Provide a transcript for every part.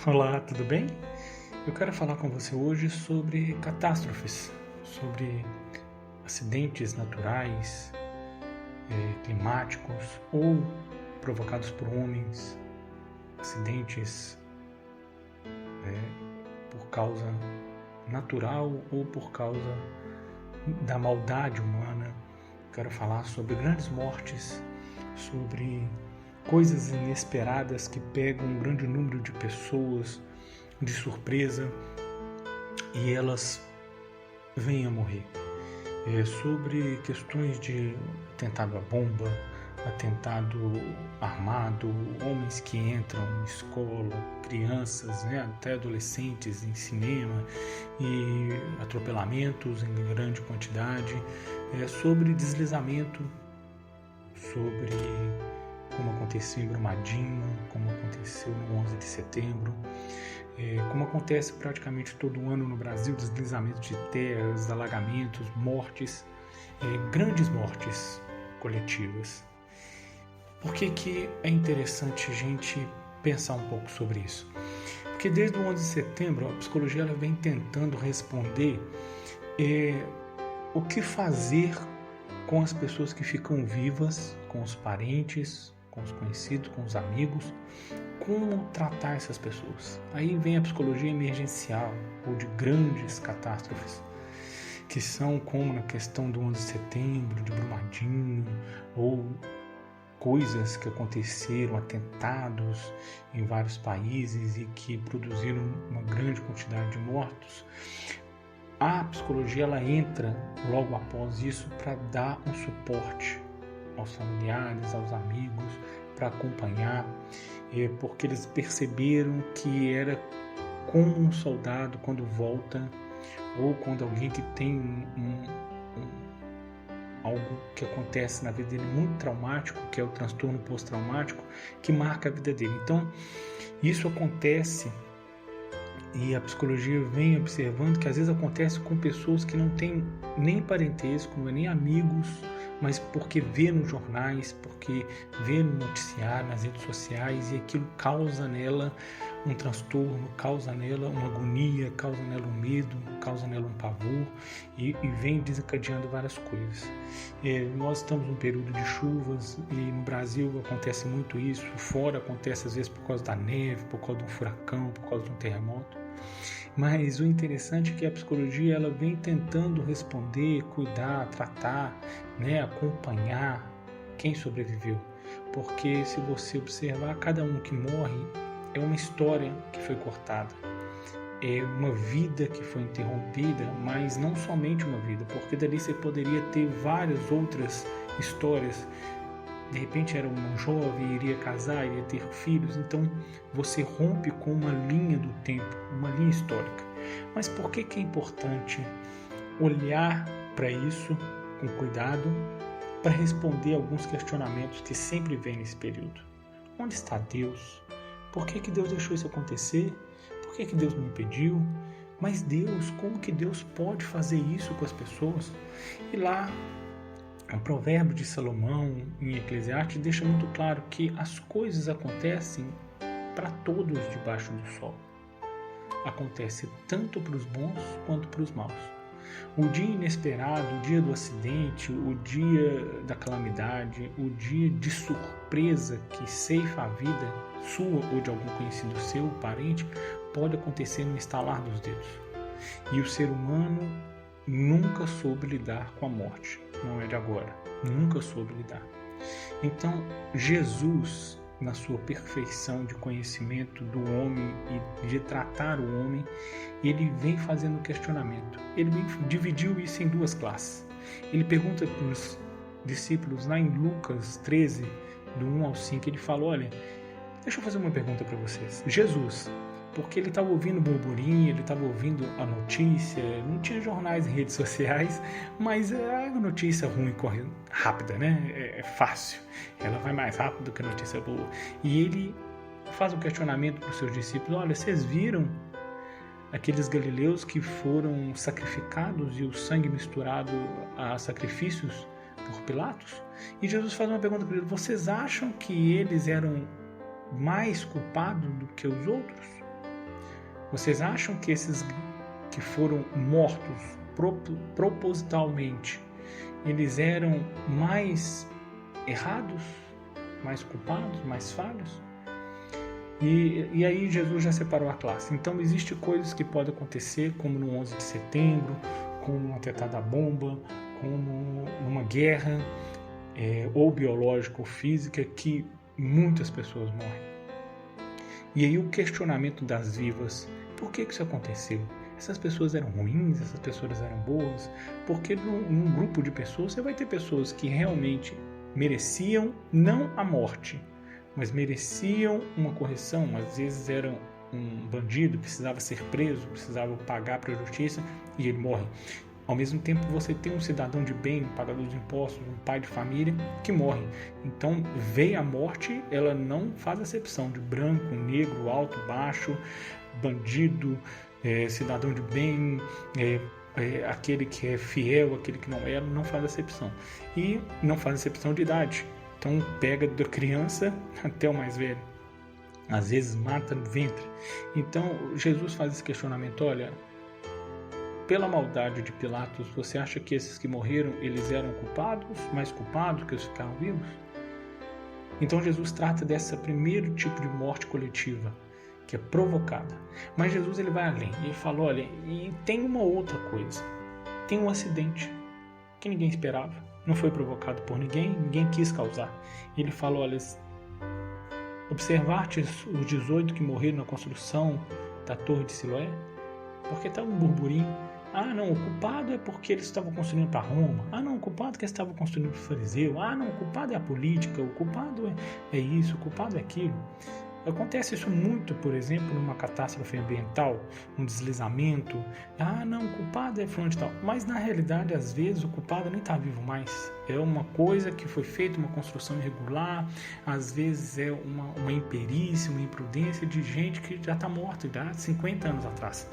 Olá, tudo bem? Eu quero falar com você hoje sobre catástrofes, sobre acidentes naturais, climáticos ou provocados por homens, acidentes por causa natural ou por causa da maldade humana. Quero falar sobre grandes mortes, sobre coisas inesperadas que pegam um grande número de pessoas de surpresa e elas vêm a morrer. Sobre questões de atentado à bomba, atentado armado, homens que entram em escola, crianças, até adolescentes em cinema e atropelamentos em grande quantidade, sobre deslizamento, sobre como aconteceu em Brumadinho, como aconteceu no 11 de setembro, como acontece praticamente todo ano no Brasil, deslizamentos de terras, alagamentos, mortes, grandes mortes coletivas. Por que é interessante a gente pensar um pouco sobre isso? Porque desde o 11 de setembro a psicologia ela vem tentando responder o que fazer com as pessoas que ficam vivas, com os parentes, com os conhecidos, com os amigos, como tratar essas pessoas. Aí vem a psicologia emergencial ou de grandes catástrofes, que são como na questão do 11 de setembro, de Brumadinho, ou coisas que aconteceram, atentados em vários países e que produziram uma grande quantidade de mortos. A psicologia ela entra logo após isso para dar um suporte aos familiares, aos amigos, para acompanhar, porque eles perceberam que era como um soldado quando volta ou quando alguém que tem algo que acontece na vida dele muito traumático, que é o transtorno pós-traumático, que marca a vida dele. Então, isso acontece e a psicologia vem observando que às vezes acontece com pessoas que não têm nem parentesco, nem amigos, mas porque vê nos jornais, porque vê no noticiário, nas redes sociais, e aquilo causa nela um transtorno, causa nela uma agonia, causa nela um medo, causa nela um pavor e vem desencadeando várias coisas. Nós estamos num período de chuvas e no Brasil acontece muito isso, fora acontece às vezes por causa da neve, por causa de um furacão, por causa de um terremoto. Mas o interessante é que a psicologia ela vem tentando responder, cuidar, tratar, acompanhar quem sobreviveu. Porque se você observar, cada um que morre é uma história que foi cortada, é uma vida que foi interrompida, mas não somente uma vida, porque dali você poderia ter várias outras histórias. De repente era um jovem, iria casar, iria ter filhos, então você rompe com uma linha do tempo, uma linha histórica. Mas por que é importante olhar para isso com cuidado para responder alguns questionamentos que sempre vêm nesse período? Onde está Deus? Por que Deus deixou isso acontecer? Por que Deus me impediu? Mas Deus, como que Deus pode fazer isso com as pessoas? E lá, o provérbio de Salomão, em Eclesiastes, deixa muito claro que as coisas acontecem para todos debaixo do sol. Acontece tanto para os bons quanto para os maus. O dia inesperado, o dia do acidente, o dia da calamidade, o dia de surpresa que ceifa a vida sua ou de algum conhecido seu, parente, pode acontecer no estalar dos dedos. E o ser humano nunca soube lidar com a morte, não é de agora, nunca soube lidar. Então, Jesus, na sua perfeição de conhecimento do homem e de tratar o homem, ele vem fazendo um questionamento. Ele dividiu isso em duas classes. Ele pergunta para os discípulos, lá em Lucas 13, do 1 ao 5, ele fala, olha, deixa eu fazer uma pergunta para vocês. Jesus, porque ele estava ouvindo burburinho, ele estava ouvindo a notícia, não tinha jornais e redes sociais, mas a notícia ruim corre rápida, é fácil, ela vai mais rápido que a notícia boa. E ele faz um questionamento para os seus discípulos, olha, vocês viram aqueles galileus que foram sacrificados e o sangue misturado a sacrifícios por Pilatos? E Jesus faz uma pergunta para eles, vocês acham que eles eram mais culpados do que os outros? Vocês acham que esses que foram mortos propositalmente, eles eram mais errados, mais culpados, mais falhos? E aí Jesus já separou a classe. Então existem coisas que podem acontecer, como no 11 de setembro, como um atentado à bomba, como numa guerra, ou biológica ou física, que muitas pessoas morrem. E aí o questionamento das vivas: por que isso aconteceu? Essas pessoas eram ruins? Essas pessoas eram boas? Porque num grupo de pessoas você vai ter pessoas que realmente mereciam não a morte, mas mereciam uma correção. Às vezes eram um bandido, precisava ser preso, precisava pagar para a justiça e ele morre. Ao mesmo tempo você tem um cidadão de bem, um pagador de impostos, um pai de família que morre. Então veio a morte, ela não faz acepção de branco, negro, alto, baixo, bandido, cidadão de bem, aquele que é fiel, aquele que não é, não faz acepção. E não faz acepção de idade. Então pega da criança até o mais velho. Às vezes mata no ventre. Então Jesus faz esse questionamento: olha, pela maldade de Pilatos, você acha que esses que morreram, eles eram culpados, mais culpados que os que ficaram vivos? Então Jesus trata desse primeiro tipo de morte coletiva, que é provocada. Mas Jesus ele vai além. Ele fala: olha, e tem uma outra coisa. Tem um acidente que ninguém esperava. Não foi provocado por ninguém, ninguém quis causar. Ele fala: olha, observastes os 18 que morreram na construção da Torre de Siloé? Porque estava um burburinho. Ah, não, o culpado é porque eles estavam construindo para Roma. Ah, não, o culpado é que eles estavam construindo para o fariseu. Ah, não, o culpado é a política. O culpado é isso, o culpado é aquilo. Acontece isso muito, por exemplo, numa catástrofe ambiental, um deslizamento. Ah, não, o culpado é fulano de tal. Mas, na realidade, às vezes, o culpado nem está vivo mais. É uma coisa que foi feita, uma construção irregular. Às vezes é uma imperícia, uma imprudência de gente que já está morta, já há 50 anos atrás.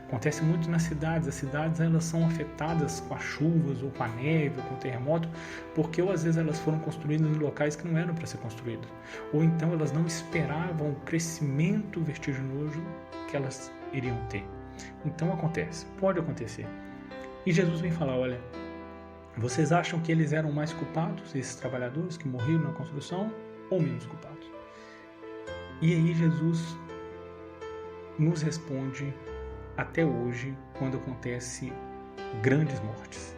Acontece muito nas cidades. As cidades elas são afetadas com as chuvas, ou com a neve, ou com o terremoto, porque ou às vezes elas foram construídas em locais que não eram para ser construídos. Ou então elas não esperavam o crescimento vertiginoso que elas iriam ter. Então acontece, pode acontecer. E Jesus vem falar: olha, vocês acham que eles eram mais culpados, esses trabalhadores que morreram na construção, ou menos culpados? E aí Jesus nos responde até hoje, quando acontece grandes mortes,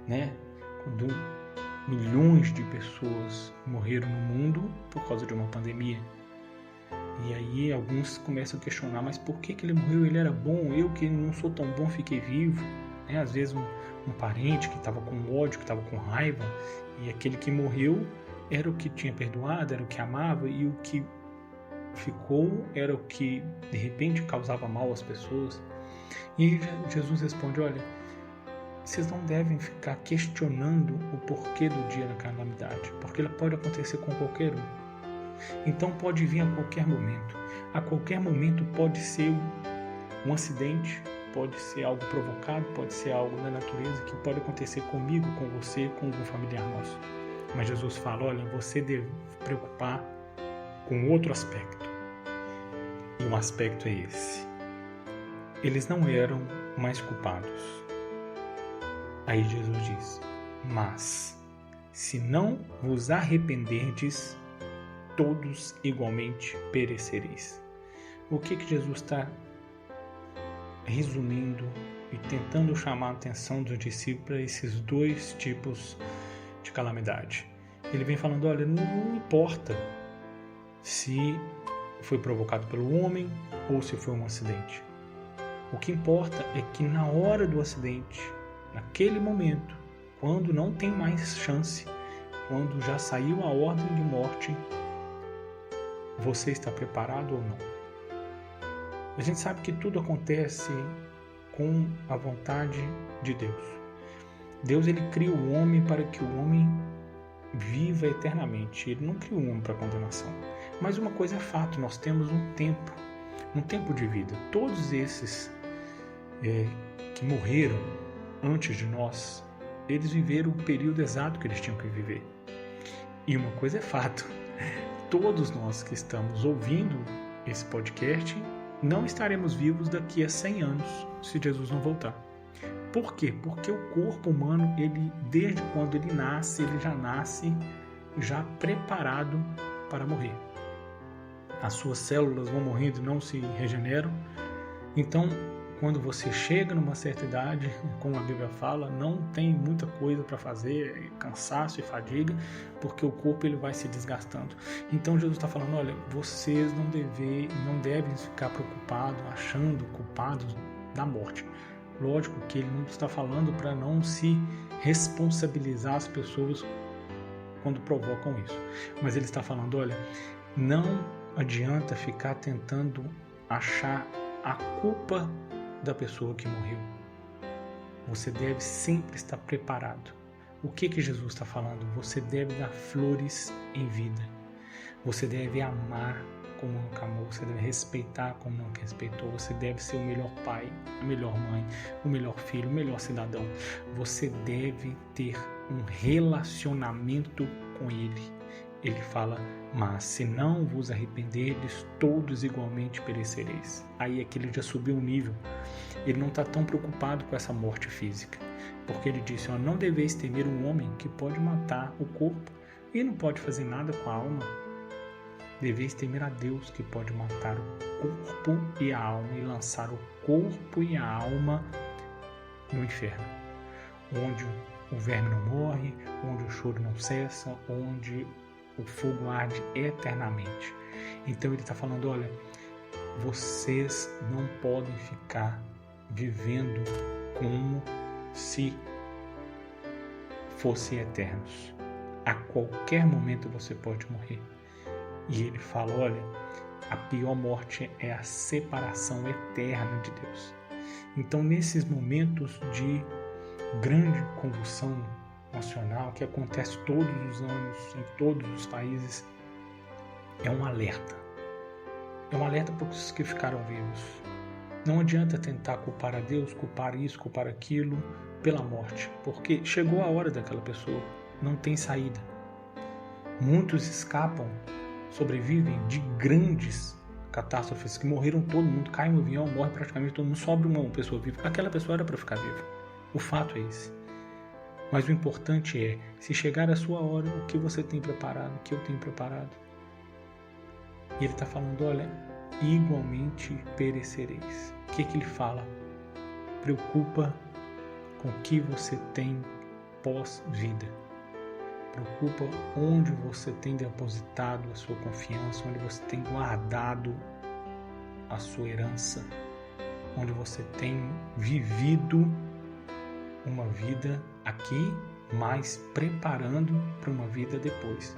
né? Quando milhões de pessoas morreram no mundo por causa de uma pandemia. E aí alguns começam a questionar: mas por que ele morreu? Ele era bom, eu que não sou tão bom fiquei vivo. Né? Às vezes um parente que estava com ódio, que estava com raiva, e aquele que morreu era o que tinha perdoado, era o que amava, e o que ficou era o que de repente causava mal às pessoas. E Jesus responde: olha, vocês não devem ficar questionando o porquê do dia da calamidade, porque ela pode acontecer com qualquer um. Então pode vir a qualquer momento. A qualquer momento pode ser um acidente, pode ser algo provocado, pode ser algo da natureza que pode acontecer comigo, com você, com algum familiar nosso. Mas Jesus fala: olha, você deve se preocupar com outro aspecto. E um aspecto é esse: eles não eram mais culpados. Aí Jesus diz: mas se não vos arrependerdes, todos igualmente perecereis. O que Jesus está resumindo e tentando chamar a atenção dos discípulos para esses dois tipos de calamidade? Ele vem falando: olha, não importa se foi provocado pelo homem ou se foi um acidente. O que importa é que na hora do acidente, naquele momento, quando não tem mais chance, quando já saiu a ordem de morte, você está preparado ou não? A gente sabe que tudo acontece com a vontade de Deus. Deus ele cria o homem para que o homem viva eternamente. Ele não cria o homem para condenação. Mas uma coisa é fato: nós temos um tempo de vida. Todos esses que morreram antes de nós, eles viveram o período exato que eles tinham que viver. E uma coisa é fato: todos nós que estamos ouvindo esse podcast, não estaremos vivos daqui a 100 anos se Jesus não voltar. Por quê? Porque o corpo humano, ele, desde quando ele nasce, ele já nasce já preparado para morrer. As suas células vão morrendo e não se regeneram. Então, quando você chega numa certa idade, como a Bíblia fala, não tem muita coisa para fazer, cansaço e fadiga, porque o corpo ele vai se desgastando. Então Jesus está falando, olha, vocês não devem ficar preocupados, achando culpados da morte. Lógico que ele não está falando para não se responsabilizar as pessoas quando provocam isso. Mas ele está falando, olha, não adianta ficar tentando achar a culpa da pessoa que morreu. Você deve sempre estar preparado. O que Jesus está falando? Você deve dar flores em vida. Você deve amar como nunca amou. Você deve respeitar como nunca respeitou. Você deve ser o melhor pai, a melhor mãe, o melhor filho, o melhor cidadão. Você deve ter um relacionamento com Ele. Ele fala, mas se não vos arrependerdes, todos igualmente perecereis. Aí é que ele já subiu um nível. Ele não está tão preocupado com essa morte física. Porque ele disse, não deveis temer um homem que pode matar o corpo e não pode fazer nada com a alma. Deveis temer a Deus que pode matar o corpo e a alma e lançar o corpo e a alma no inferno. Onde o verme não morre, onde o choro não cessa, onde o fogo arde eternamente. Então ele está falando, olha, vocês não podem ficar vivendo como se fossem eternos. A qualquer momento você pode morrer. E ele fala, olha, a pior morte é a separação eterna de Deus. Então nesses momentos de grande convulsão nacional, que acontece todos os anos, em todos os países, é um alerta. É um alerta para os que ficaram vivos. Não adianta tentar culpar a Deus, culpar isso, culpar aquilo, pela morte, porque chegou a hora daquela pessoa, não tem saída. Muitos escapam, sobrevivem de grandes catástrofes, que morreram todo mundo, cai um avião, morre praticamente todo mundo, sobra uma pessoa viva. Aquela pessoa era para ficar viva. O fato é esse. Mas o importante é, se chegar a sua hora, o que você tem preparado, o que eu tenho preparado. E ele está falando, olha, igualmente perecereis. O que ele fala? Preocupa com o que você tem pós-vida. Preocupa onde você tem depositado a sua confiança, onde você tem guardado a sua herança, onde você tem vivido uma vida aqui, mas preparando para uma vida depois.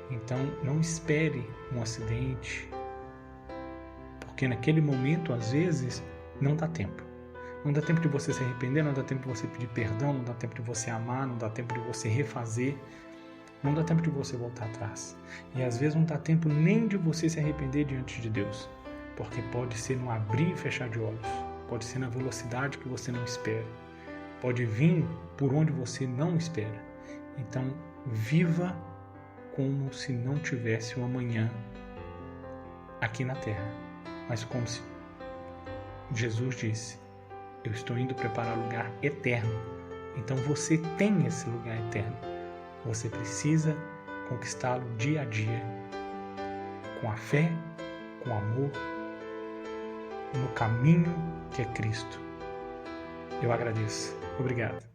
Então, não espere um acidente, porque naquele momento, às vezes, não dá tempo. Não dá tempo de você se arrepender, não dá tempo de você pedir perdão, não dá tempo de você amar, não dá tempo de você refazer, não dá tempo de você voltar atrás. E às vezes não dá tempo nem de você se arrepender diante de Deus, porque pode ser no abrir e fechar de olhos, pode ser na velocidade que você não espera, pode vir por onde você não espera. Então, viva como se não tivesse um amanhã aqui na terra, mas como se Jesus disse, eu estou indo preparar lugar eterno. Então você tem esse lugar eterno. Você precisa conquistá-lo dia a dia, com a fé, com amor, no caminho que é Cristo. Eu agradeço. Obrigado.